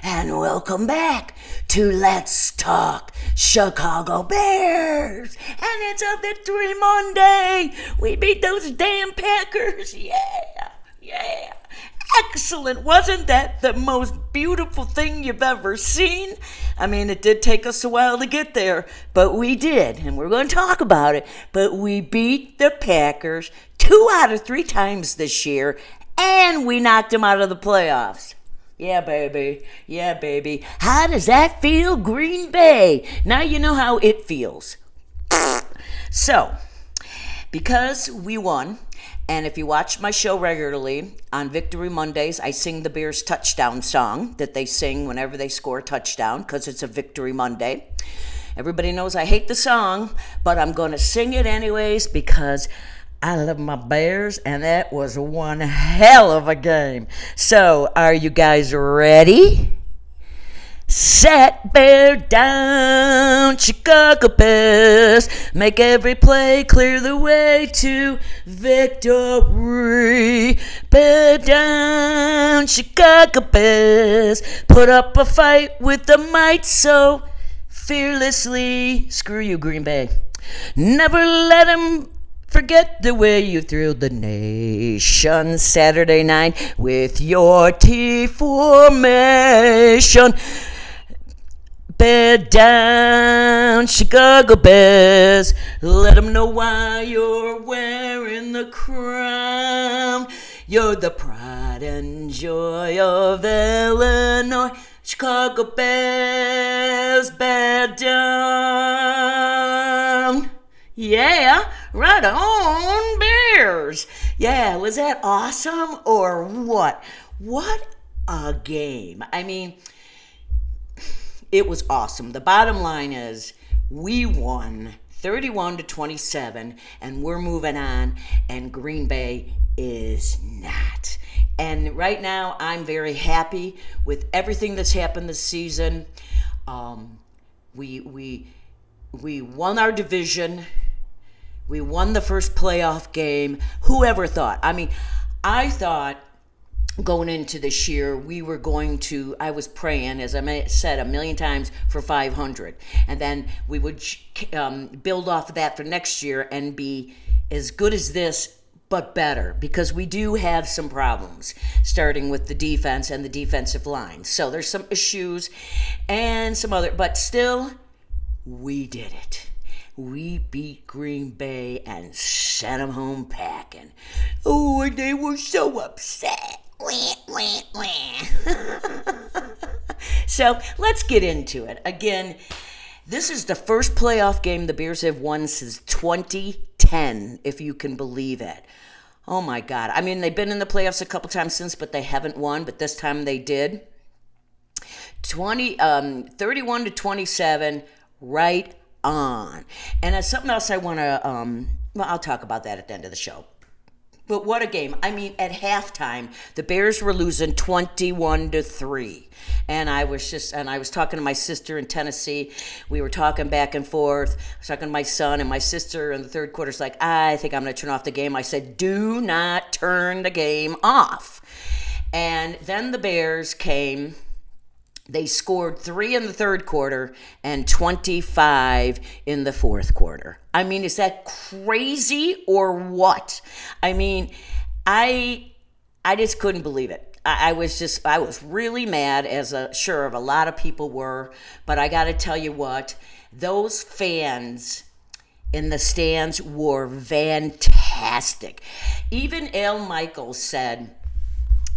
and welcome back to Let's Talk Chicago Bears. And it's a Victory Monday. We beat those damn Packers. Yeah. Excellent. Wasn't that the most beautiful thing you've ever seen? I mean, it did take us a while to get there, but we did, and we're going to talk about it. But we beat the Packers 2 out of 3 times this year, and we knocked them out of the playoffs. Yeah, baby. How does that feel, Green Bay? Now you know how it feels. So, because we won, and if you watch my show regularly, on Victory Mondays, I sing the Bears touchdown song that they sing whenever they score a touchdown, because it's a Victory Monday. Everybody knows I hate the song, but I'm going to sing it anyways because I love my Bears, and that was one hell of a game. So, are you guys ready? Set, bear down, Chicago Bears. Make every play, clear the way to victory. Bear down, Chicago Bears. Put up a fight with the might so fearlessly. Screw you, Green Bay. Never let them forget the way you thrilled the nation Saturday night with your T formation. Bear down, Chicago Bears. Let them know why you're wearing the crown. You're the pride and joy of Illinois. Chicago Bears, bear down. Yeah, right on, Bears. Yeah, was that awesome or what? What a game. I mean, it was awesome. The bottom line is we won 31-27, and we're moving on, and Green Bay is not. And right now, I'm very happy with everything that's happened this season. We won our division. We won the first playoff game. Whoever thought? I mean, I thought going into this year, I was praying, as I said a million times, for 500. And then we would build off of that for next year and be as good as this, but better. Because we do have some problems, starting with the defense and the defensive line. So there's some issues and some other, but still, we did it. We beat Green Bay and sent them home packing. Oh, and they were so upset. So let's get into it. Again, this is the first playoff game the Bears have won since 2010, if you can believe it. Oh my God. I mean, they've been in the playoffs a couple times since, but they haven't won, but this time they did. 31-27, right on. And as something else I want to, I'll talk about that at the end of the show. But what a game. I mean, at halftime, the Bears were losing 21-3. And I was talking to my sister in Tennessee. We were talking back and forth. I was talking to my son, and my sister in the third quarter is like, I think I'm going to turn off the game. I said, do not turn the game off. And then the Bears came. They scored 3 in the third quarter and 25 in the fourth quarter. I mean, is that crazy or what? I mean, I just couldn't believe it. I was really mad, as sure of a lot of people were. But I got to tell you what, those fans in the stands were fantastic. Even Al Michaels said,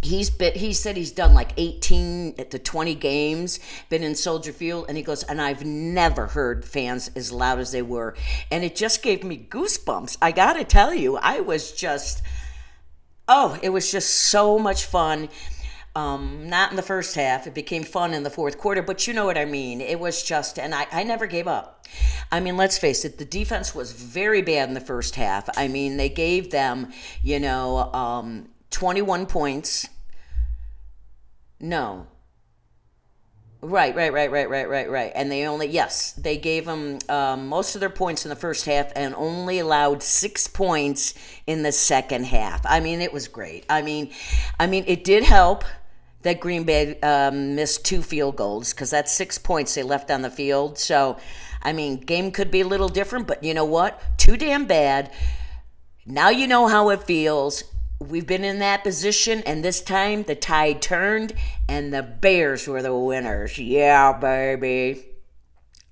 he said he's done like 18 to 20 games, been in Soldier Field, and he goes, and I've never heard fans as loud as they were. And it just gave me goosebumps. I got to tell you, it was just so much fun. Not in the first half. It became fun in the fourth quarter, but you know what I mean. It was just, and I never gave up. I mean, let's face it, the defense was very bad in the first half. I mean, they gave them, 21 points. No. Right. And they gave them most of their points in the first half and only allowed 6 points in the second half. I mean, it was great. I mean, it did help that Green Bay missed 2 field goals because that's 6 points they left on the field. So, I mean, game could be a little different, but you know what? Too damn bad. Now you know how it feels. We've been in that position, and this time the tide turned, and the Bears were the winners. Yeah, baby.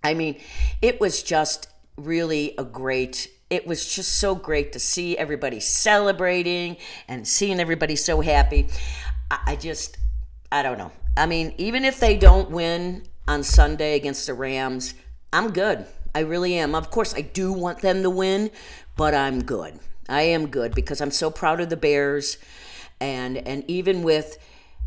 I mean, it was just really it was just so great to see everybody celebrating and seeing everybody so happy. I don't know. I mean, even if they don't win on Sunday against the Rams, I'm good. I really am. Of course, I do want them to win, but I'm good. I am good because I'm so proud of the Bears. And even with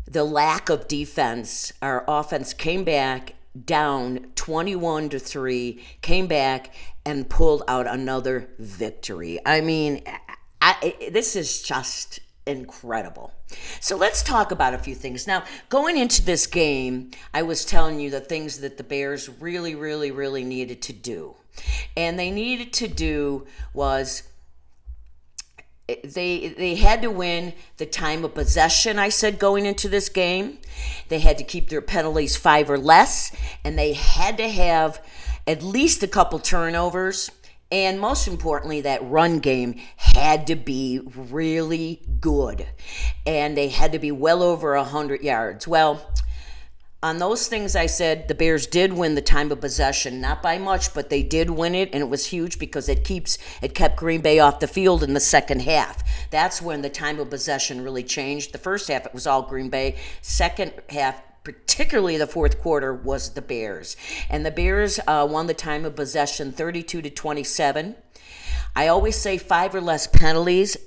the lack of defense, our offense came back down 21-3, came back and pulled out another victory. I mean, this is just incredible. So let's talk about a few things. Now, going into this game, I was telling you the things that the Bears really, really, really needed to do. And they needed to do was they had to win the time of possession, I said, going into this game. They had to keep their penalties 5 or less, and they had to have at least a couple turnovers. And most importantly, that run game had to be really good. And they had to be well over 100 yards. Well, on those things I said, the Bears did win the time of possession, not by much, but they did win it, and it was huge because it kept Green Bay off the field in the second half. That's when the time of possession really changed. The first half, it was all Green Bay. Second half, particularly the fourth quarter, was the Bears. And the Bears won the time of possession 32-27. I always say 5 or less penalties,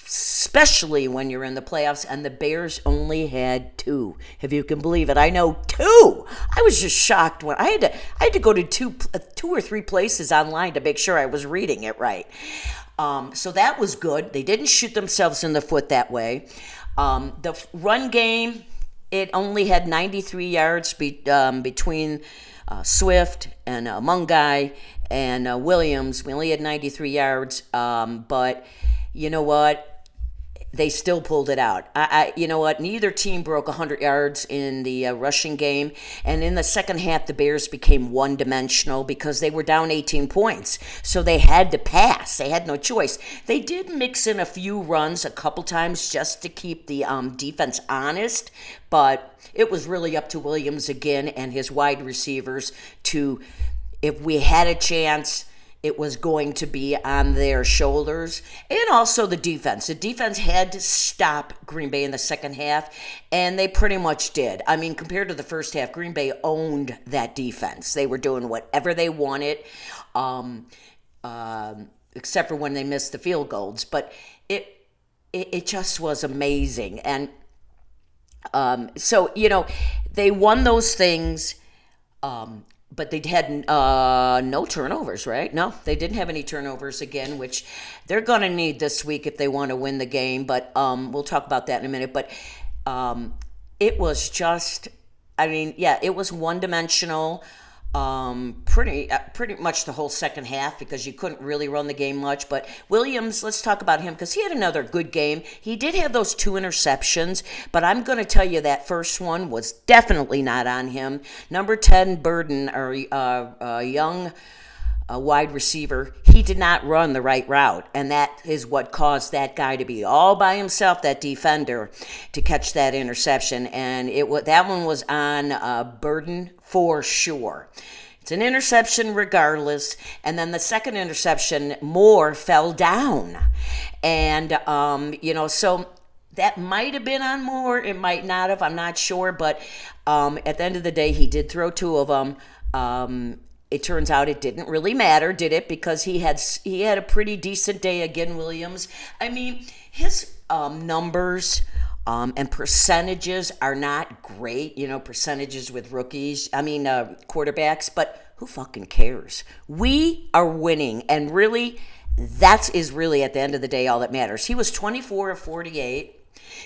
especially when you're in the playoffs, and the Bears only had 2. If you can believe it, I know 2. I was just shocked when I had to go to two or three places online to make sure I was reading it right. So that was good. They didn't shoot themselves in the foot that way. The run game, it only had 93 yards between Swift and Mungai and Williams. We only had 93 yards, but you know what? They still pulled it out. You know what? Neither team broke 100 yards in the rushing game. And in the second half, the Bears became one-dimensional because they were down 18 points. So they had to pass. They had no choice. They did mix in a few runs a couple times just to keep the defense honest. But it was really up to Williams again and his wide receivers to, if we had a chance, it was going to be on their shoulders. And also the defense. The defense had to stop Green Bay in the second half, and they pretty much did. I mean, compared to the first half, Green Bay owned that defense. They were doing whatever they wanted, except for when they missed the field goals. But it just was amazing. And so, you know, they won those things, but they had no turnovers, right? No, they didn't have any turnovers again, which they're going to need this week if they want to win the game. But we'll talk about that in a minute. But it was just, I mean, yeah, it was one-dimensional pretty much the whole second half because you couldn't really run the game much. But Williams, let's talk about him because he had another good game. He did have those 2 interceptions, but I'm going to tell you that first one was definitely not on him. Number 10, Burden, or a young wide receiver, he did not run the right route, and that is what caused that guy to be all by himself, that defender, to catch that interception. And that one was on Burden for sure. It's an interception regardless. And then the second interception, Moore fell down. And, so that might have been on Moore. It might not have. I'm not sure. But at the end of the day, he did throw 2 of them. It turns out it didn't really matter, did it? Because he had a pretty decent day again, Williams. I mean, his numbers and percentages are not great, percentages with rookies, quarterbacks, but who fucking cares? We are winning, and really, that is really, at the end of the day, all that matters. He was 24 of 48.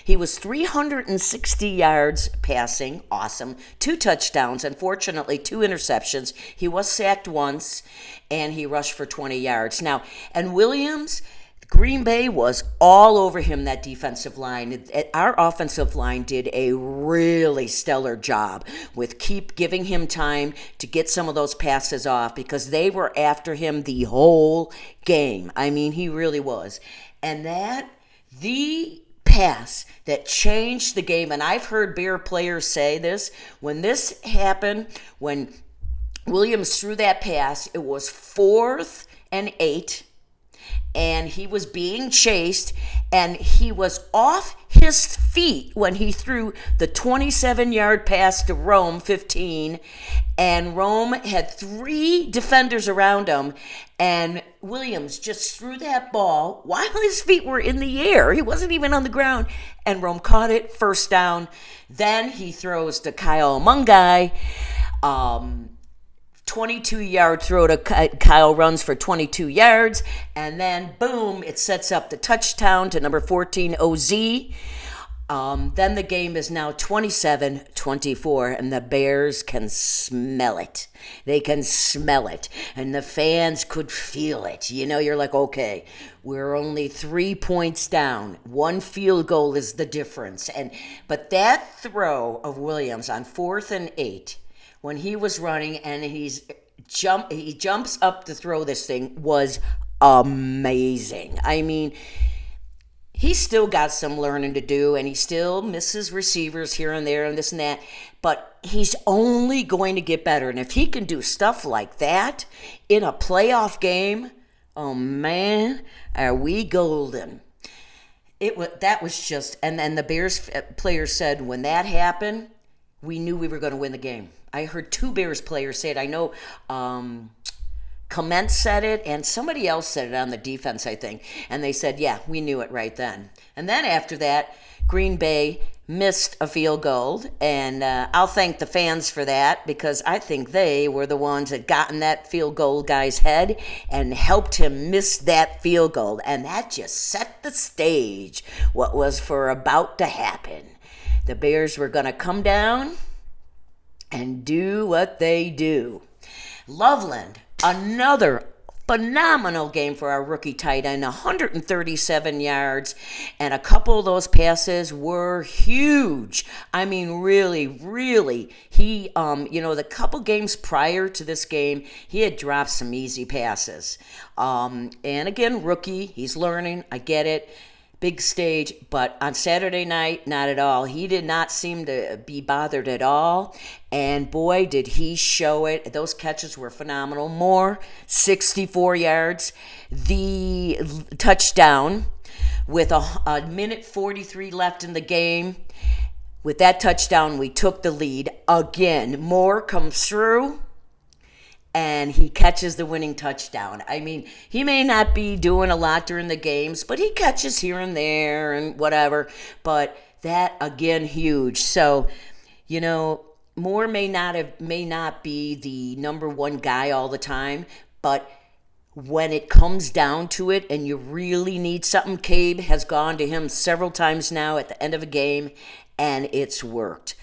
He was 360 yards passing, awesome, 2 touchdowns, unfortunately 2 interceptions. He was sacked once, and he rushed for 20 yards. Now, and Williams, Green Bay was all over him, that defensive line. Our offensive line did a really stellar job with keep giving him time to get some of those passes off because they were after him the whole game. I mean, he really was. And the pass that changed the game, and I've heard Bear players say this, when this happened, when Williams threw that pass, it was 4th and 8, and he was being chased, and he was off his feet when he threw the 27-yard pass to Rome 15, and Rome had 3 defenders around him, and Williams just threw that ball while his feet were in the air. He wasn't even on the ground, and Rome caught it, first down. Then he throws to Kyle Mungai, 22-yard throw to Kyle, runs for 22 yards, and then boom, it sets up the touchdown to number 14, OZ. Then the game is now 27-24, and the Bears can smell it. They can smell it, and the fans could feel it. You know, you're like, okay, we're only 3 points down. 1 field goal is the difference. But that throw of Williams on 4th and 8, when he was running and he jumps up to throw this thing, was amazing. I mean, he's still got some learning to do, and he still misses receivers here and there and this and that, but he's only going to get better. And if he can do stuff like that in a playoff game, oh man, are we golden. That was just, and then the Bears players said when that happened, we knew we were going to win the game. I heard 2 Bears players say it. I know Clement said it, and somebody else said it on the defense, I think. And they said, yeah, we knew it right then. And then after that, Green Bay missed a field goal, and I'll thank the fans for that because I think they were the ones that got in that field goal guy's head and helped him miss that field goal. And that just set the stage, what was about to happen. The Bears were going to come down and do what they do. Loveland, another phenomenal game for our rookie tight end, 137 yards, and a couple of those passes were huge. I mean, really, really. He, the couple games prior to this game, he had dropped some easy passes. And again, rookie, he's learning, I get it. Big stage, but on Saturday night, not at all. He did not seem to be bothered at all, and boy, did he show it. Those catches were phenomenal. More, 64 yards. The touchdown with a minute 43 left in the game. With that touchdown, we took the lead. Again, Moore comes through, and he catches the winning touchdown. I mean, he may not be doing a lot during the games, but he catches here and there and whatever. But that, again, huge. So, Moore may not be the number one guy all the time, but when it comes down to it and you really need something, Cabe has gone to him several times now at the end of a game, and it's worked.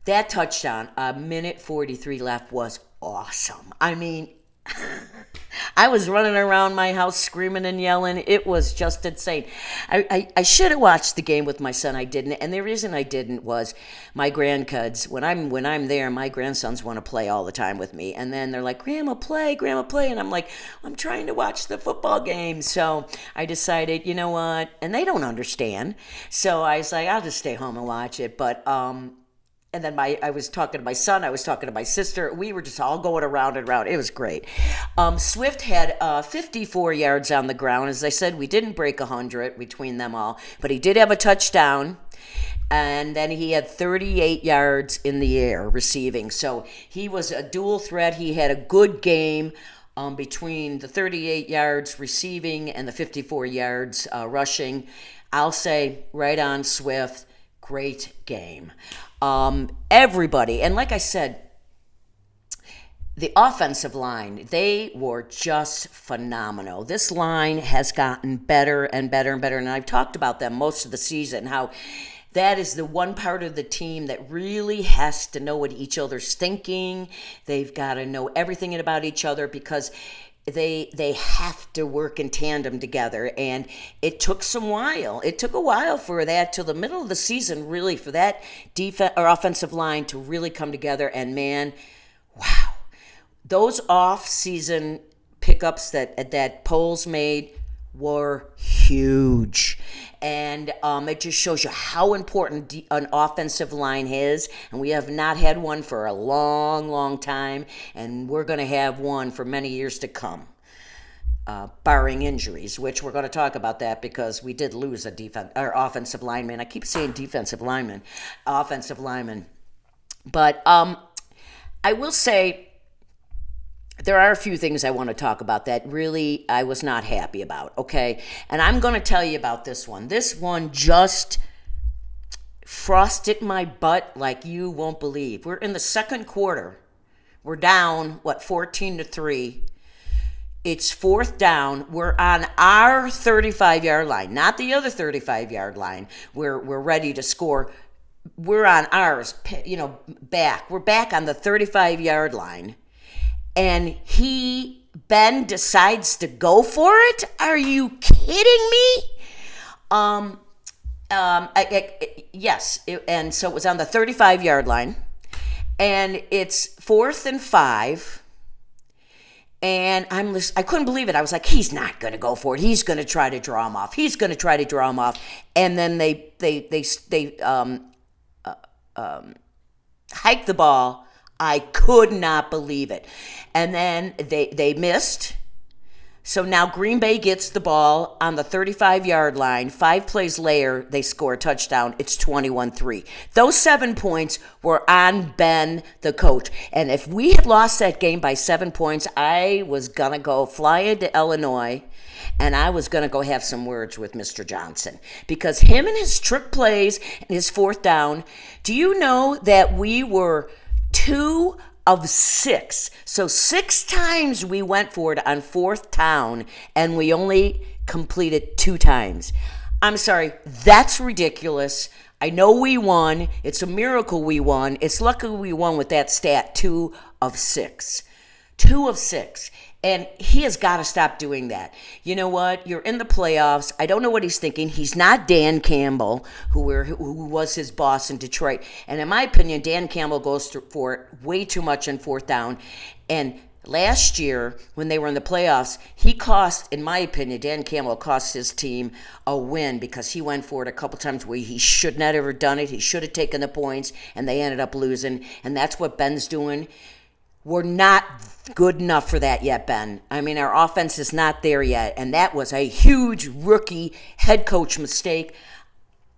That touchdown, a minute 43 left, was awesome. I mean, I was running around my house screaming and yelling. It was just insane. I should have watched the game with my son. I didn't, and the reason I didn't was my grandkids. When I'm there, my grandsons want to play all the time with me, and then they're like, Grandma, play, and I'm like, I'm trying to watch the football game. So I decided, you know what? And they don't understand. So I was like, I'll just stay home and watch it. But and then I was talking to my son, I was talking to my sister. We were just all going around and around. It was great. Swift had 54 yards on the ground. As I said, we didn't break 100 between them all, but he did have a touchdown. And then he had 38 yards in the air receiving. So he was a dual threat. He had a good game between the 38 yards receiving and the 54 yards rushing. I'll say right on Swift. Great game. Everybody, and like I said, the offensive line, they were just phenomenal. This line has gotten better and better and better, and I've talked about them most of the season, how that is the one part of the team that really has to know what each other's thinking. They've got to know everything about each other because they have to work in tandem together, and it took a while for that till the middle of the season, really, for that defense or offensive line to really come together. And man, wow, those off-season pickups that Poles made were huge. And it just shows you how important an offensive line is. And we have not had one for a long, long time. And we're going to have one for many years to come, barring injuries, which we're going to talk about that because we did lose a offensive lineman. I keep saying defensive lineman, offensive lineman. But I will say, there are a few things I want to talk about that really I was not happy about, okay? And I'm going to tell you about this one. This one just frosted my butt like you won't believe. We're in the second quarter. We're down, 14-3. It's fourth down. We're on our 35-yard line, not the other 35-yard line. We're ready to score. We're on ours, back. We're back on the 35-yard line. And Ben decides to go for it? Are you kidding me? Yes. And so it was on the 35-yard line. And it's 4th and 5. And I couldn't believe it. I was like, he's not going to go for it. He's going to try to draw him off. And then they hike the ball. I could not believe it. And then they missed. So now Green Bay gets the ball on the 35-yard line. 5 plays later, they score a touchdown. It's 21-3. Those 7 points were on Ben, the coach. And if we had lost that game by 7 points, I was going to go fly into Illinois, and I was going to go have some words with Mr. Johnson. Because him and his trick plays and his fourth down, do you know that we were 2 of 6. So 6 times we went for it on fourth down, and we only completed 2 times. I'm sorry, that's ridiculous. I know we won. It's a miracle we won. It's lucky we won with that stat, 2 of 6. 2 of 6. And he has got to stop doing that. You know what? You're in the playoffs. I don't know what he's thinking. He's not Dan Campbell, who was his boss in Detroit. And in my opinion, Dan Campbell goes for it way too much in fourth down. And last year, when they were in the playoffs, in my opinion, Dan Campbell cost his team a win because he went for it a couple times where he should not have ever done it. He should have taken the points, and they ended up losing. And that's what Ben's doing. We're not good enough for that yet, Ben. I mean, our offense is not there yet, and that was a huge rookie head coach mistake.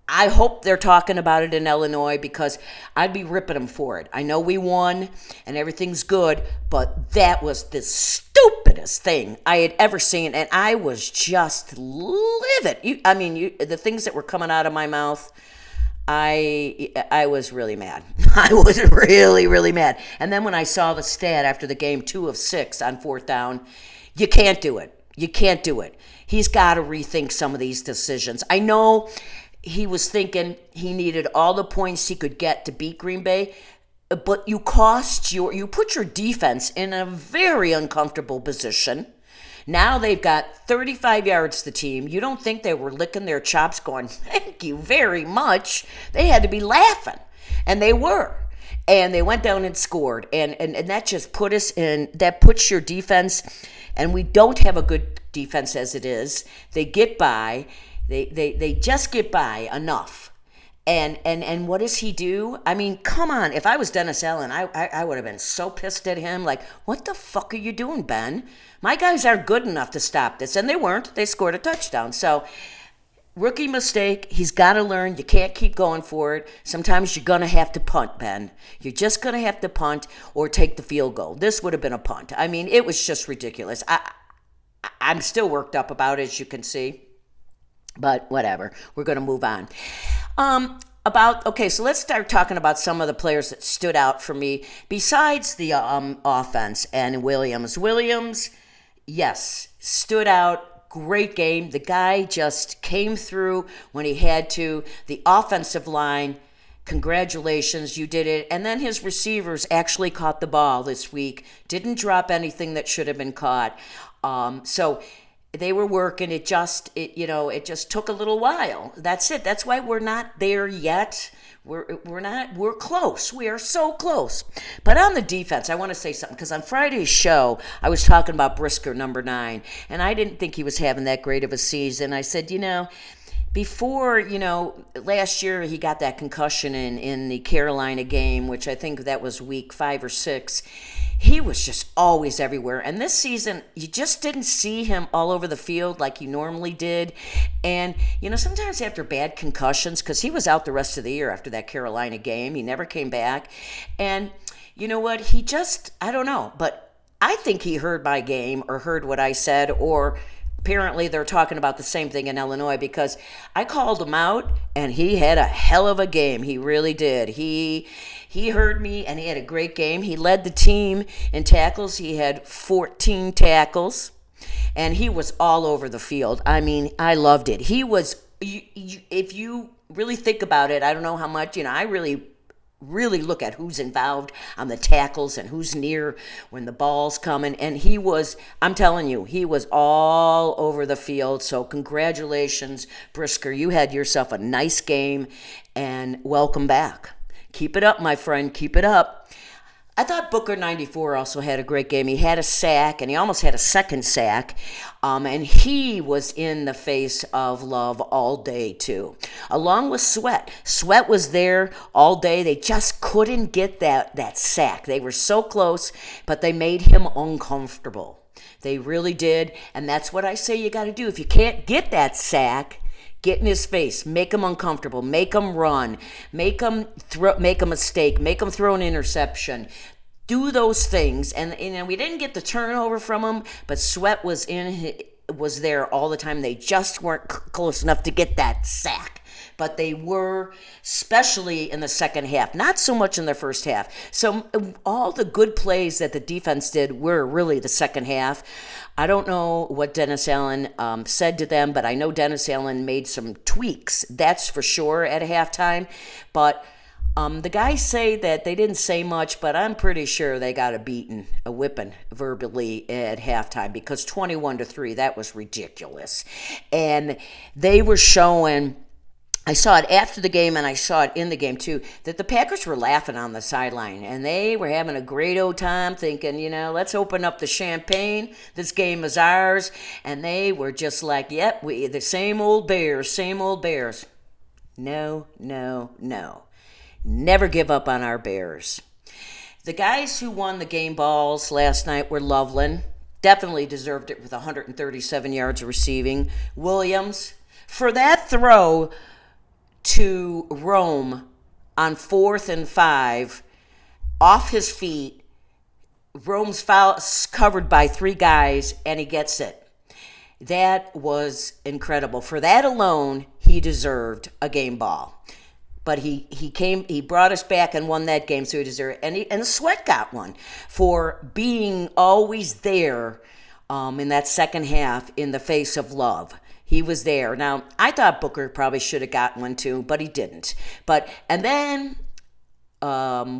I hope they're talking about it in Illinois because I'd be ripping them for it. I know we won and everything's good, but that was the stupidest thing I had ever seen, and I was just livid. The things that were coming out of my mouth, I was really mad. I was really, really mad. And then when I saw the stat after the game, 2 of 6 on fourth down, you can't do it. You can't do it. He's got to rethink some of these decisions. I know he was thinking he needed all the points he could get to beat Green Bay, but you put your defense in a very uncomfortable position. Now they've got 35 yards, the team. You don't think they were licking their chops going, thank you very much. They had to be laughing, and they were. And they went down and scored, and that just puts your defense, and we don't have a good defense as it is. They get by. They just get by enough. And what does he do? I mean, come on. If I was Dennis Allen, I would have been so pissed at him. Like, what the fuck are you doing, Ben? My guys aren't good enough to stop this. And they weren't. They scored a touchdown. So, rookie mistake. He's got to learn. You can't keep going for it. Sometimes you're going to have to punt, Ben. You're just going to have to punt or take the field goal. This would have been a punt. I mean, it was just ridiculous. I'm still worked up about it, as you can see. But whatever. We're going to move on. So let's start talking about some of the players that stood out for me besides the offense and Williams. Williams, yes, stood out. Great game. The guy just came through when he had to. The offensive line Congratulations, you did it. And then his receivers actually caught the ball this week, didn't drop anything that should have been caught. So they were working. It just took a little while. That's it. That's why we're not there yet. We're close. We are so close. But on the defense, I want to say something, because on Friday's show, I was talking about Brisker, number 9, and I didn't think he was having that great of a season. I said, before, last year he got that concussion in the Carolina game, which I think that was week 5 or 6. He was just always everywhere. And this season, you just didn't see him all over the field like you normally did. And, sometimes after bad concussions, because he was out the rest of the year after that Carolina game, he never came back. And you know what? I don't know, but I think he heard my game or heard what I said, or apparently they're talking about the same thing in Illinois, because I called him out and he had a hell of a game. He really did. He heard me and he had a great game. He led the team in tackles. He had 14 tackles and he was all over the field. I mean, I loved it. He was, if you really think about it, I don't know how much, I really look at who's involved on the tackles and who's near when the ball's coming. And I'm telling you, he was all over the field. So congratulations, Brisker. You had yourself a nice game, and welcome back. Keep it up, my friend. Keep it up. I thought Booker 94 also had a great game. He had a sack, and he almost had a second sack. And he was in the face of Love all day, too, along with Sweat. Sweat was there all day. They just couldn't get that sack. They were so close, but they made him uncomfortable. They really did, and that's what I say you got to do. If you can't get that sack, get in his face, make him uncomfortable, make him run, make him make a mistake, make him throw an interception. Do those things, and we didn't get the turnover from him, but Sweat was there all the time. They just weren't close enough to get that sack, but they were, especially in the second half, not so much in the first half. So all the good plays that the defense did were really the second half. I don't know what Dennis Allen said to them, but I know Dennis Allen made some tweaks, that's for sure, at halftime. But the guys say that they didn't say much, but I'm pretty sure they got a whipping verbally at halftime, because 21-3, that was ridiculous. And they were showing, I saw it after the game and I saw it in the game too, that the Packers were laughing on the sideline and they were having a great old time thinking, let's open up the champagne. This game is ours. And they were just like, yep, the same old Bears, same old Bears. No, no, no. Never give up on our Bears. The guys who won the game balls last night were Loveland. Definitely deserved it with 137 yards of receiving. Williams, for that throw to Rome on 4th and 5, off his feet, Rome's covered by 3 guys, and he gets it. That was incredible. For that alone, he deserved a game ball. But he brought us back and won that game, so he deserved it. And Sweat got one for being always there in that second half in the face of Love. He was there. Now, I thought Booker probably should have gotten one too, but he didn't. And then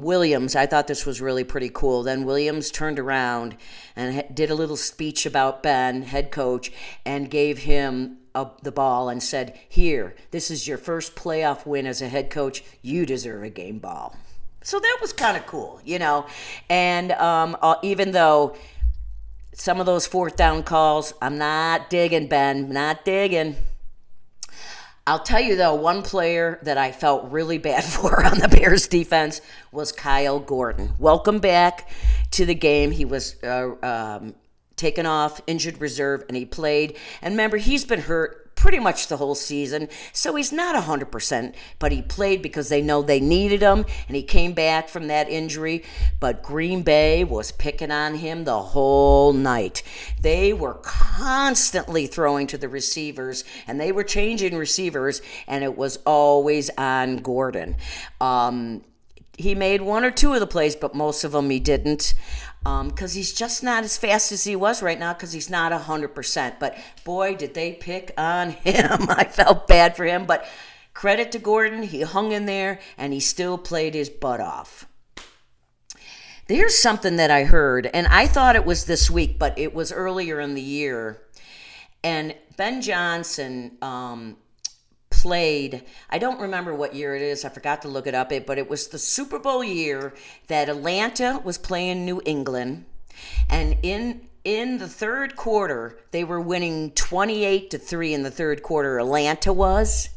Williams, I thought this was really pretty cool. Then Williams turned around and did a little speech about Ben, head coach, and gave him the ball and said, here, this is your first playoff win as a head coach. You deserve a game ball. So that was kind of cool, And even though some of those 4th down calls, I'm not digging, Ben, not digging. I'll tell you, though, one player that I felt really bad for on the Bears defense was Kyle Gordon. Welcome back to the game. He was taken off, injured reserve, and he played. And remember, he's been hurt pretty much the whole season, so he's not 100%, but he played because they know they needed him, and he came back from that injury. But Green Bay was picking on him the whole night. They were constantly throwing to the receivers, and they were changing receivers, and it was always on Gordon. He made 1 or 2 of the plays, but most of them he didn't, because he's just not as fast as he was right now, because he's not 100%. But boy, did they pick on him. I felt bad for him, but credit to Gordon. He hung in there, and he still played his butt off. There's something that I heard, and I thought it was this week, but it was earlier in the year. And Ben Johnson played, I don't remember what year it is. I forgot to look it up, but it was the Super Bowl year that Atlanta was playing New England. And in the third quarter, they were winning 28-3 in the third quarter. Atlanta was.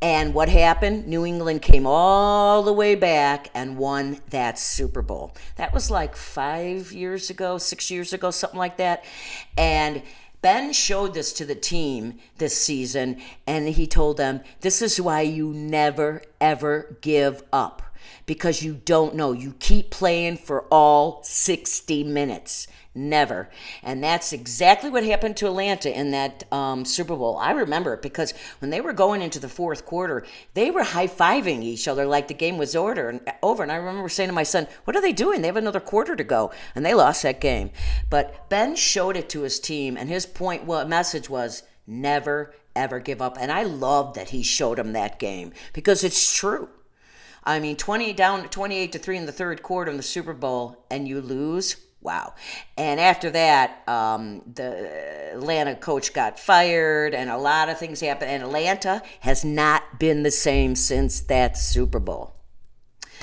And what happened? New England came all the way back and won that Super Bowl. That was like 6 years ago, something like that. And Ben showed this to the team this season, and he told them, this is why you never, ever give up. Because you don't know. You keep playing for all 60 minutes. Never. And that's exactly what happened to Atlanta in that Super Bowl. I remember it because when they were going into the fourth quarter, they were high-fiving each other like the game was over. And I remember saying to my son, what are they doing? They have another quarter to go. And they lost that game. But Ben showed it to his team, and his message was, never, ever give up. And I loved that he showed them that game because it's true. I mean, 28-3 in the third quarter in the Super Bowl, and you lose. Wow. And after that, the Atlanta coach got fired, and a lot of things happened. And Atlanta has not been the same since that Super Bowl.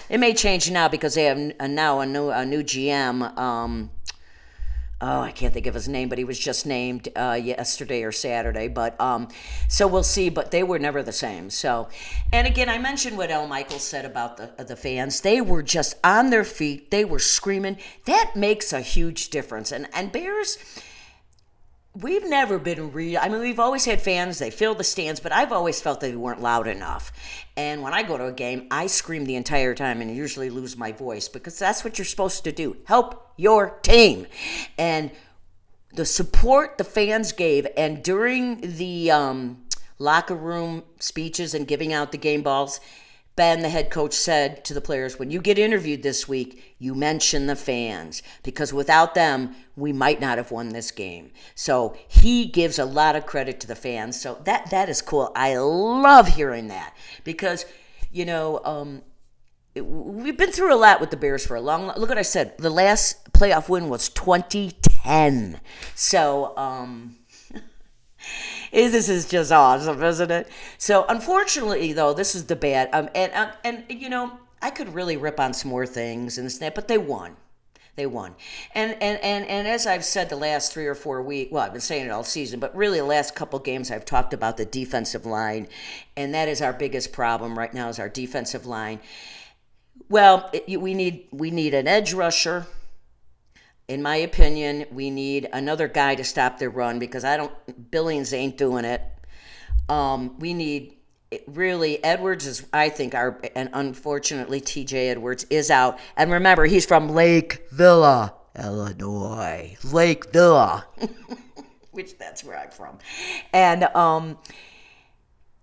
It may change now because they have now a new GM. I can't think of his name, but he was just named yesterday or Saturday. But so we'll see. But they were never the same. So, and again, I mentioned what Al Michaels said about the fans. They were just on their feet. They were screaming. That makes a huge difference. And Bears, we've never been we've always had fans. They fill the stands, but I've always felt they weren't loud enough. And when I go to a game, I scream the entire time and usually lose my voice because that's what you're supposed to do. Help your team. And the support the fans gave, and during the locker room speeches and giving out the game balls, Ben, the head coach, said to the players, when you get interviewed this week, you mention the fans, because without them, we might not have won this game. So he gives a lot of credit to the fans. So that is cool. I love hearing that because, we've been through a lot with the Bears for a long. Look what I said. The last playoff win was 2010. So, this is just awesome, isn't it? So, unfortunately, though, this is the bad. And I could really rip on some more things and this and that, but they won. They won. And as I've said the last 3 or 4 weeks, well, I've been saying it all season, but really the last couple games I've talked about the defensive line, and that is our biggest problem right now is our defensive line. Well, we need an edge rusher. In my opinion, we need another guy to stop their run because Billings ain't doing it. We need really Edwards is, I think, and unfortunately TJ Edwards is out. And remember, he's from Lake Villa, Illinois. Lake Villa, which that's where I'm from.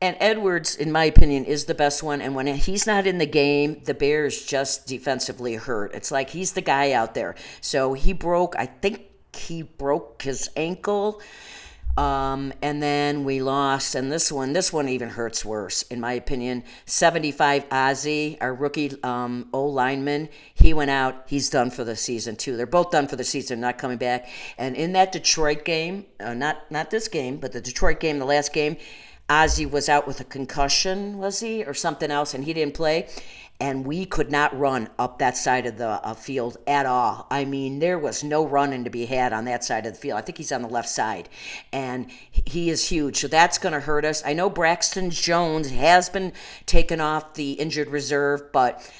And Edwards, in my opinion, is the best one. And when he's not in the game, the Bears just defensively hurt. It's like he's the guy out there. So I think he broke his ankle. And then we lost. And this one even hurts worse, in my opinion. 75 Ozzie, our rookie O-lineman, he went out. He's done for the season, too. They're both done for the season, not coming back. And in that Detroit game, not this game, but the Detroit game, the last game, Ozzie was out with a concussion, was he, or something else, and he didn't play. And we could not run up that side of the field at all. I mean, there was no running to be had on that side of the field. I think he's on the left side. And he is huge, so that's going to hurt us. I know Braxton Jones has been taken off the injured reserve, but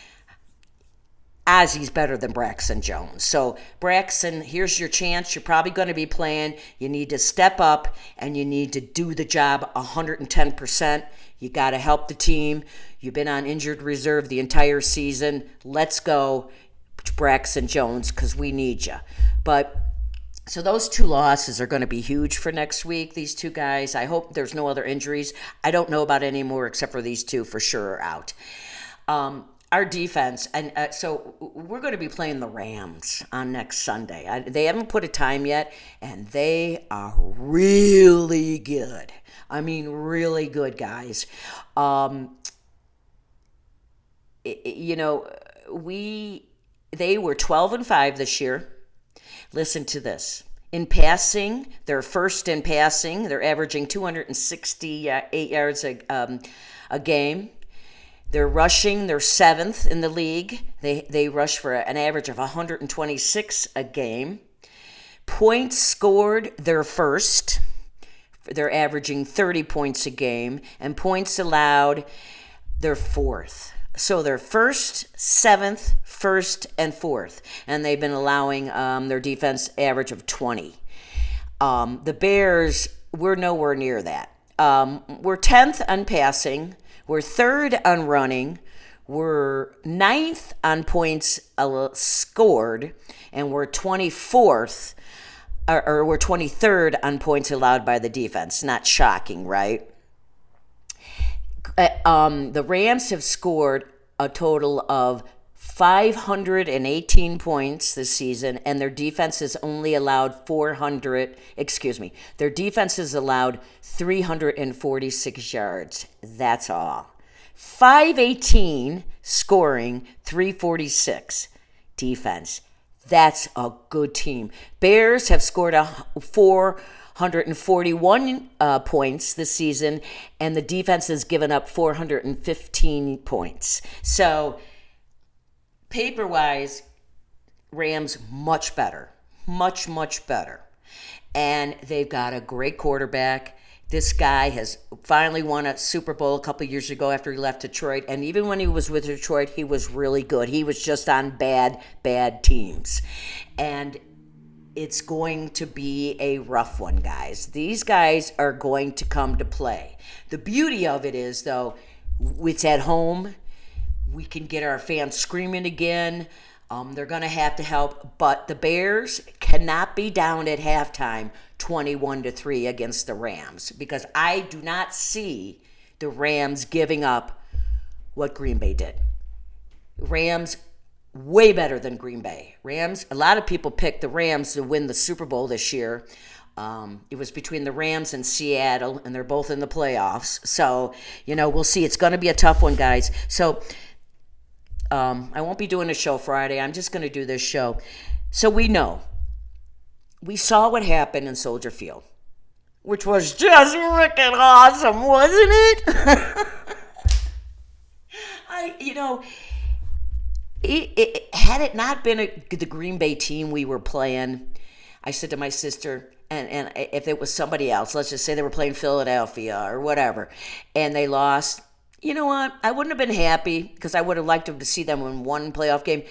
Ozzie's better than Braxton Jones. So, Braxton, here's your chance. You're probably going to be playing. You need to step up, and you need to do the job 110%. You got to help the team. You've been on injured reserve the entire season. Let's go, Braxton Jones, because we need you. So those 2 losses are going to be huge for next week, these 2 guys. I hope there's no other injuries. I don't know about any more except for these 2 for sure are out. our defense, and so we're going to be playing the Rams on next Sunday. They haven't put a time yet, and they are really good. I mean, really good, guys. You know, they were 12-5 this year. Listen to this. In passing, they're first in passing. They're averaging 268 yards a game. They're rushing. They're seventh in the league. They rush for an average of 126 a game. Points scored, they're first. They're averaging 30 points a game. And points allowed, they're fourth. So they're first, seventh, first, and fourth. And they've been allowing their defense average of 20. The Bears, we're nowhere near that. We're 10th on passing. We're third on running. We're ninth on points scored. And we're 24th, or we're 23rd on points allowed by the defense. Not shocking, right? The Rams have scored a total of 518 points this season, and their defense has only allowed their defense has allowed 346 yards. That's all. 518 scoring, 346 defense. That's a good team. Bears have scored 441 points this season, and the defense has given up 415 points. So, paper-wise, Rams much better. Much, much better. And they've got a great quarterback. This guy has finally won a Super Bowl a couple years ago after he left Detroit. And even when he was with Detroit, he was really good. He was just on bad teams. And it's going to be a rough one, guys. These guys are going to come to play. The beauty of it is, though, it's at home. We can get our fans screaming again. They're going to have to help. But the Bears cannot be down at halftime 21-3 against the Rams, because I do not see the Rams giving up what Green Bay did. Rams way better than Green Bay. Rams, a lot of people picked the Rams to win the Super Bowl this year. It was between the Rams and Seattle, and they're both in the playoffs. So, we'll see. It's going to be a tough one, guys. So, I won't be doing a show Friday. I'm just going to do this show. So we saw what happened in Soldier Field, which was just freaking awesome, wasn't it? Had it not been the Green Bay team we were playing, I said to my sister, and if it was somebody else, let's just say they were playing Philadelphia or whatever, and they lost, you know what? I wouldn't have been happy, because I would have liked to see them win one playoff game.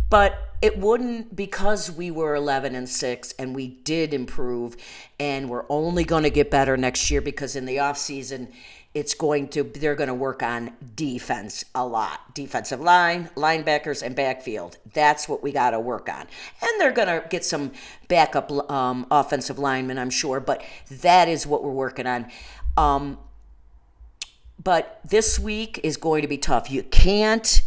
But it wouldn't, because we were 11-6 and we did improve, and we're only going to get better next year, because in the offseason, they're going to work on defense a lot. Defensive line, linebackers, and backfield. That's what we got to work on. And they're going to get some backup offensive linemen, I'm sure, but that is what we're working on. But this week is going to be tough. You can't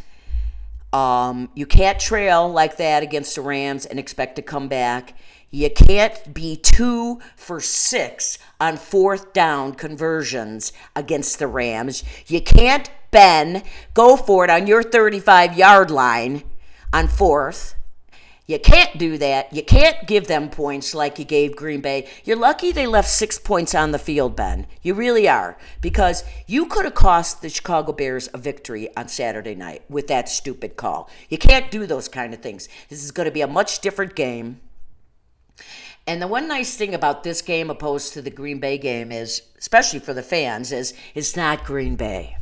trail like that against the Rams and expect to come back. You can't be 2 for 6 on fourth down conversions against the Rams. You can't, go for it on your 35-yard line on fourth. You can't do that. You can't give them points like you gave Green Bay. You're lucky they left 6 points on the field, Ben. You really are. Because you could have cost the Chicago Bears a victory on Saturday night with that stupid call. You can't do those kind of things. This is going to be a much different game. And the one nice thing about this game opposed to the Green Bay game is, especially for the fans, is it's not Green Bay.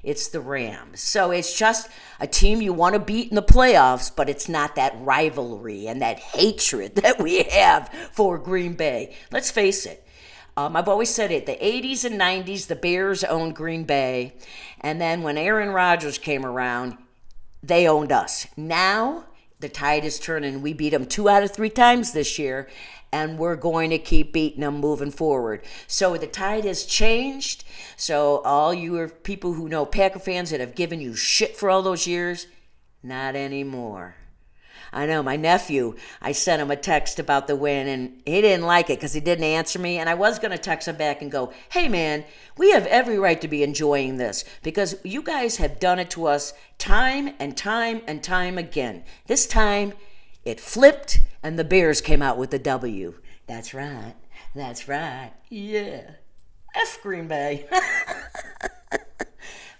It's the Rams. So it's just a team you want to beat in the playoffs, but it's not that rivalry and that hatred that we have for Green Bay. Let's face it. I've always said it. The 80s and 90s, the Bears owned Green Bay. And then when Aaron Rodgers came around, they owned us. Now, the tide is turning. We beat them 2 out of 3 times this year, and we're going to keep beating them moving forward. So the tide has changed. So all you people who know Packer fans that have given you shit for all those years, Not anymore. I know, my nephew, I sent him a text about the win, and he didn't like it because he didn't answer me. And I was going to text him back and go, hey, man, we have every right to be enjoying this because you guys have done it to us time and time and time again. This time, it flipped, and the Bears came out with the W. That's right. That's right. Yeah. F Green Bay.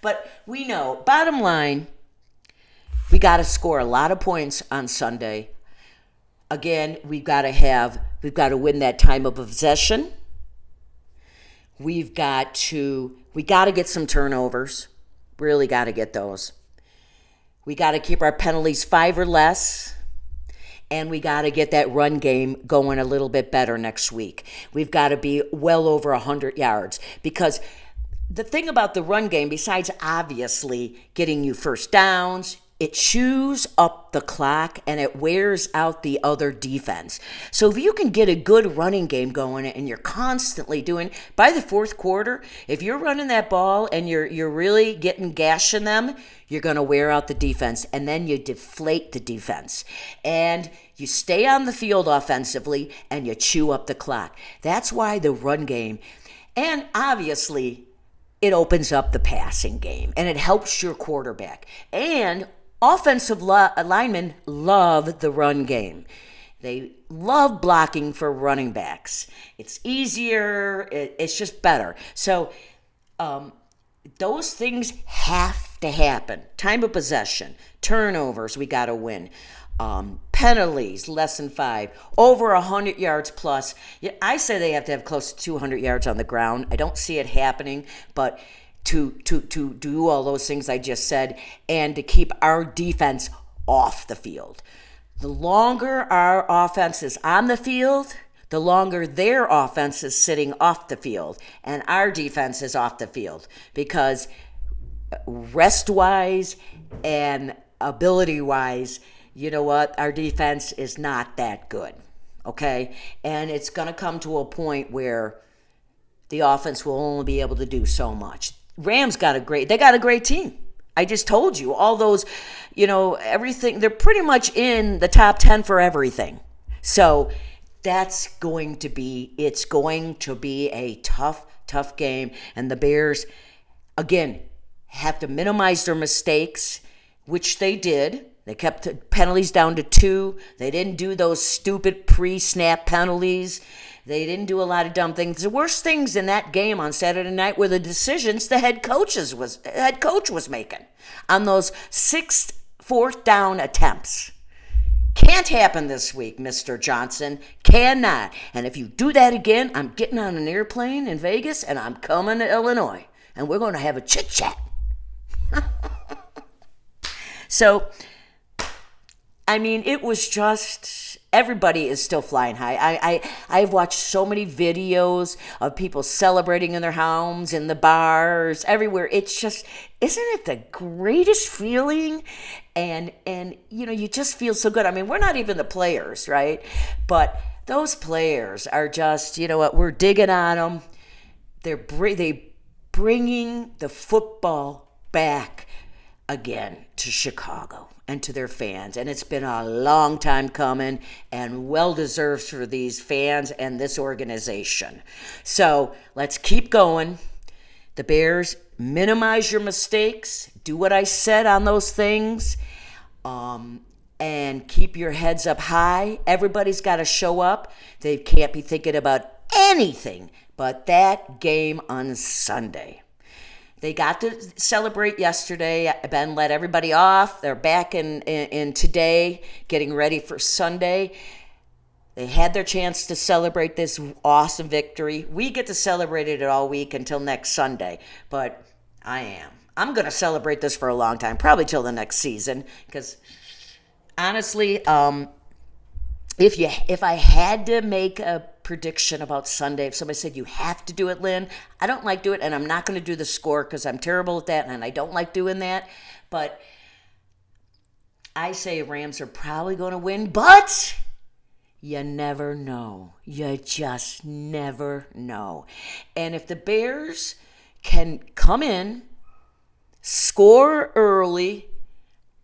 But we know, bottom line, we got to score a lot of points on Sunday. Again, we've got to win that time of possession. We got to get some turnovers. Really got to get those. We got to keep our penalties 5 or less. And we got to get that run game going a little bit better next week. We've got to be well over 100 yards because the thing about the run game, besides obviously getting you first downs, it chews up the clock and it wears out the other defense. So if you can get a good running game going and you're constantly doing, by the fourth quarter, if you're running that ball and you're really gashing them, you're going to wear out the defense and then you deflate the defense. And you stay on the field offensively and you chew up the clock. That's why the run game, and obviously it opens up the passing game and it helps your quarterback. And offensive linemen love the run game. They love blocking for running backs. It's easier. It's just better. So those things have to happen. Time of possession, turnovers, we got to win. Penalties, less than 5, over 100 yards plus. Yeah, I say they have to have close to 200 yards on the ground. I don't see it happening, but to do all those things I just said and to keep our defense off the field. The longer our offense is on the field, the longer their offense is sitting off the field and our defense is off the field because rest-wise and ability-wise, you know what? Our defense is not that good, okay? And it's going to come to a point where the offense will only be able to do so much. Rams got a great team. I just told you, all those, everything, they're pretty much in the top 10 for everything. So it's going to be a tough game. And the Bears, again, have to minimize their mistakes, which they did. They kept the penalties down to 2. They didn't do those stupid pre-snap penalties. They didn't do a lot of dumb things. The worst things in that game on Saturday night were the decisions the head coach was making on those 6 fourth down attempts. Can't happen this week, Mr. Johnson. Cannot. And if you do that again, I'm getting on an airplane in Vegas and I'm coming to Illinois. And we're going to have a chit-chat. So, I mean, it was just, everybody is still flying high. I've watched so many videos of people celebrating in their homes, in the bars, everywhere. It's just, isn't it the greatest feeling? And you just feel so good. I mean, we're not even the players, right? But those players are just, you know what, we're digging on them. They bringing the football back again to Chicago and to their fans. And it's been a long time coming and well-deserved for these fans and this organization. So let's keep going. The Bears, minimize your mistakes. Do what I said on those things. And keep your heads up high. Everybody's got to show up. They can't be thinking about anything but that game on Sunday. They got to celebrate yesterday. Ben let everybody off. They're back in today, getting ready for Sunday. They had their chance to celebrate this awesome victory. We get to celebrate it all week until next Sunday. But I'm going to celebrate this for a long time, probably till the next season. Because honestly, if I had to make a prediction about Sunday, if somebody said you have to do it, Lynn, I don't like doing it, and I'm not going to do the score because I'm terrible at that and I don't like doing that. But I say Rams are probably going to win, but you never know. You just never know. And if the Bears can come in, score early,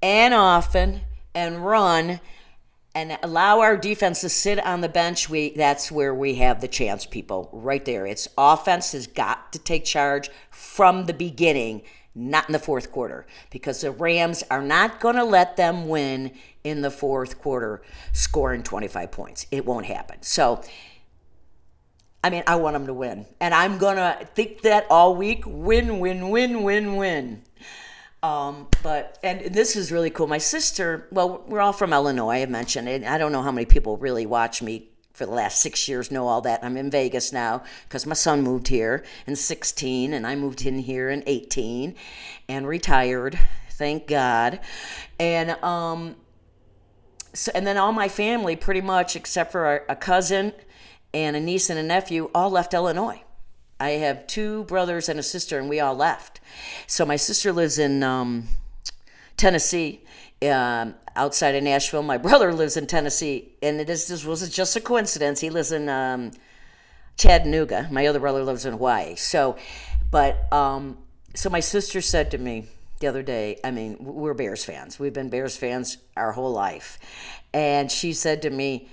and often and run and allow our defense to sit on the bench, that's where we have the chance, people, right there. It's offense has got to take charge from the beginning, not in the fourth quarter, because the Rams are not going to let them win in the fourth quarter scoring 25 points. It won't happen. So, I mean, I want them to win. And I'm going to think that all week. Win, win, win, win, win. And this is really cool. My sister, well, we're all from Illinois, I mentioned it. I don't know how many people really watch me for the last 6 years, know all that. I'm in Vegas now because my son moved here in 16 and I moved in here in 18 and retired. Thank God. And, and then all my family pretty much, except for a cousin and a niece and a nephew, all left Illinois. I have 2 brothers and a sister, and we all left. So my sister lives in Tennessee, outside of Nashville. My brother lives in Tennessee, and this was just a coincidence. He lives in Chattanooga. My other brother lives in Hawaii. So my sister said to me the other day, I mean, we're Bears fans. We've been Bears fans our whole life. And she said to me,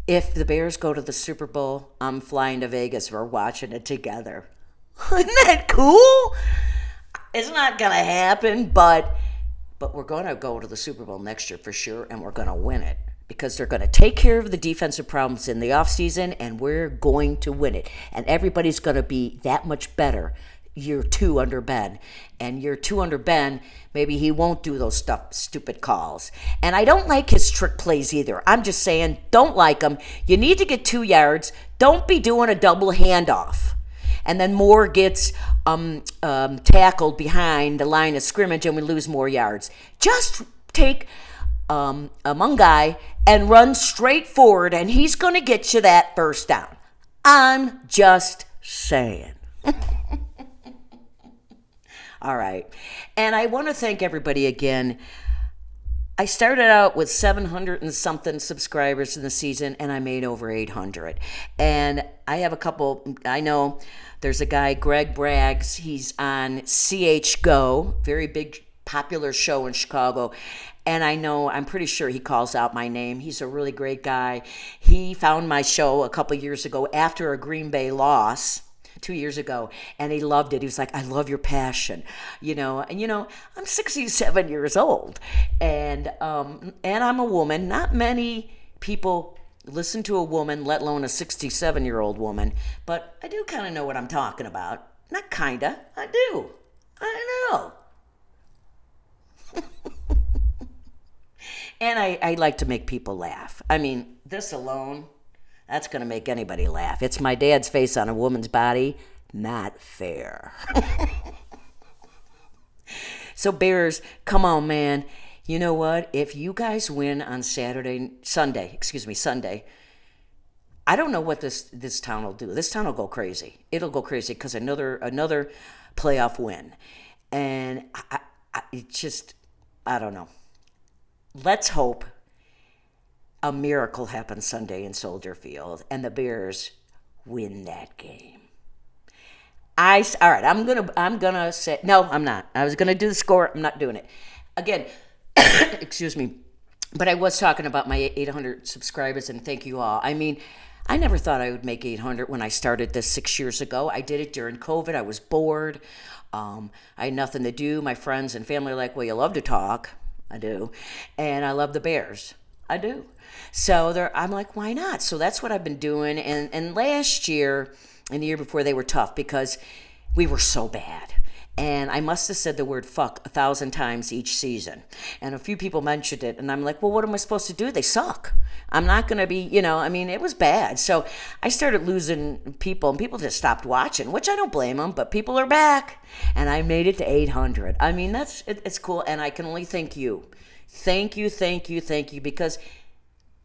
if the Bears go to the Super Bowl, I'm flying to Vegas. We're watching it together. Isn't that cool? It's not going to happen, but we're going to go to the Super Bowl next year for sure, and we're going to win it because they're going to take care of the defensive problems in the offseason, and we're going to win it. And everybody's going to be that much better year 2 under Ben. And year 2 under Ben, maybe he won't do those stupid calls. And I don't like his trick plays either. I'm just saying, don't like them. You need to get 2 yards. Don't be doing a double handoff. And then Moore gets tackled behind the line of scrimmage and we lose more yards. Just take a Mungai and run straight forward and he's going to get you that first down. I'm just saying. All right. And I want to thank everybody again. I started out with 700 and something subscribers in the season, and I made over 800. And I have a couple, I know there's a guy, Greg Braggs. He's on CHGO, very big, popular show in Chicago. And I'm pretty sure he calls out my name. He's a really great guy. He found my show a couple years ago after a Green Bay loss. 2 years ago, and he loved it. He was like, I love your passion, and I'm 67 years old, and I'm a woman. Not many people listen to a woman, let alone a 67-year-old woman, but I do kind of know what I'm talking about. Not kinda, I do. I know. And I like to make people laugh. I mean, this alone, that's going to make anybody laugh. It's my dad's face on a woman's body. Not fair. So Bears, come on, man. You know what? If you guys win on Sunday, I don't know what this town will do. This town will go crazy. It'll go crazy because another playoff win. And I don't know. Let's hope a miracle happens Sunday in Soldier Field, and the Bears win that game. All right, I'm gonna say no. I'm not. I was gonna do the score. I'm not doing it again. Excuse me, but I was talking about my 800 subscribers, and thank you all. I mean, I never thought I would make 800 when I started this 6 years ago. I did it during COVID. I was bored. I had nothing to do. My friends and family are like, "Well, you love to talk." I do, and I love the Bears. I do. So I'm like, why not? So that's what I've been doing. And last year and the year before, they were tough because we were so bad. And I must have said the word fuck 1,000 times each season. And a few people mentioned it. And I'm like, well, what am I supposed to do? They suck. I'm not going to be, it was bad. So I started losing people, and people just stopped watching, which I don't blame them, but people are back. And I made it to 800. I mean, it's cool. And I can only thank you. Thank you, because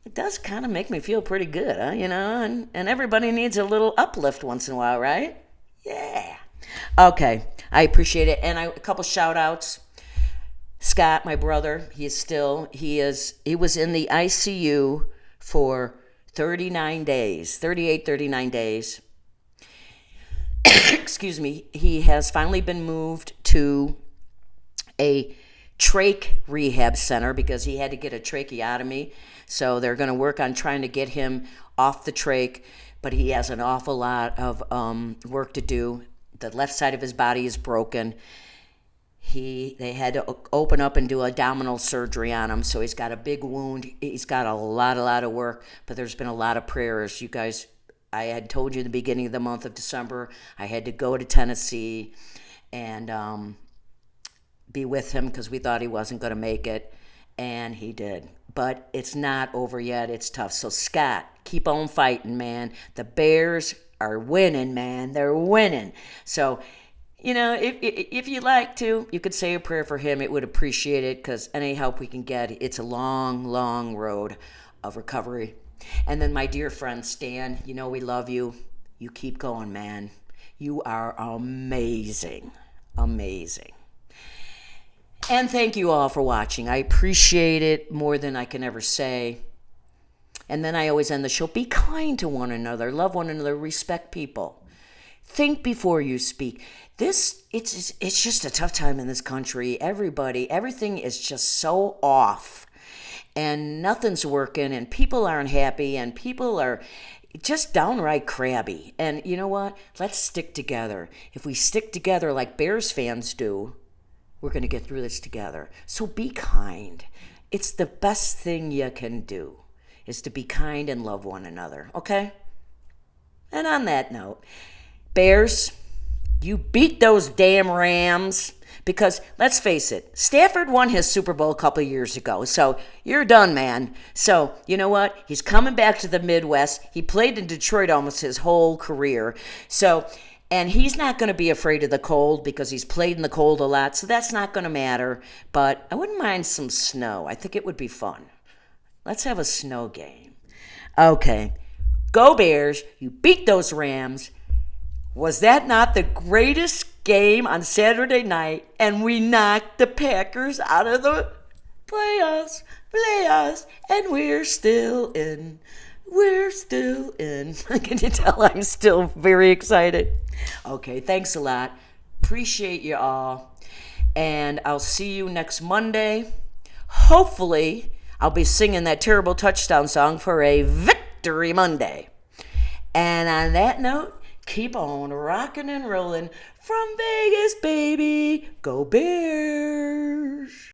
it does kind of make me feel pretty good, huh? And everybody needs a little uplift once in a while, right? Yeah. Okay, I appreciate it. And a couple shout outs. Scott, my brother, he was in the ICU for 39 days. Excuse me. He has finally been moved to a trach rehab center because he had to get a tracheotomy. So they're going to work on trying to get him off the trach, but he has an awful lot of work to do. The left side of his body is broken. They had to open up and do abdominal surgery on him, so he's got a big wound. He's got a lot of work, but there's been a lot of prayers. You guys, I had told you in the beginning of the month of December, I had to go to Tennessee and be with him because we thought he wasn't going to make it, and he did. But it's not over yet. It's tough. So, Scott, keep on fighting, man. The Bears are winning, man. They're winning. So, you know, if you'd like to, you could say a prayer for him. It would appreciate it because any help we can get, it's a long road of recovery. And then my dear friend Stan, you know we love you. You keep going, man. You are amazing. Amazing. And thank you all for watching. I appreciate it more than I can ever say. And then I always end the show. Be kind to one another. Love one another. Respect people. Think before you speak. It's just a tough time in this country. Everything is just so off. And nothing's working. And people aren't happy. And people are just downright crabby. And you know what? Let's stick together. If we stick together like Bears fans do, we're going to get through this together. So be kind. It's the best thing you can do, is to be kind and love one another, okay? And on that note, Bears, you beat those damn Rams because, let's face it, Stafford won his Super Bowl a couple of years ago, so you're done, man. So, you know what? He's coming back to the Midwest. He played in Detroit almost his whole career. And he's not going to be afraid of the cold because he's played in the cold a lot, so that's not going to matter. But I wouldn't mind some snow. I think it would be fun. Let's have a snow game. Okay. Go Bears. You beat those Rams. Was that not the greatest game on Saturday night? And we knocked the Packers out of the playoffs, and we're still in. We're still in. Can you tell I'm still very excited? Okay, thanks a lot. Appreciate you all. And I'll see you next Monday. Hopefully, I'll be singing that terrible touchdown song for a Victory Monday. And on that note, keep on rocking and rolling from Vegas, baby. Go Bears.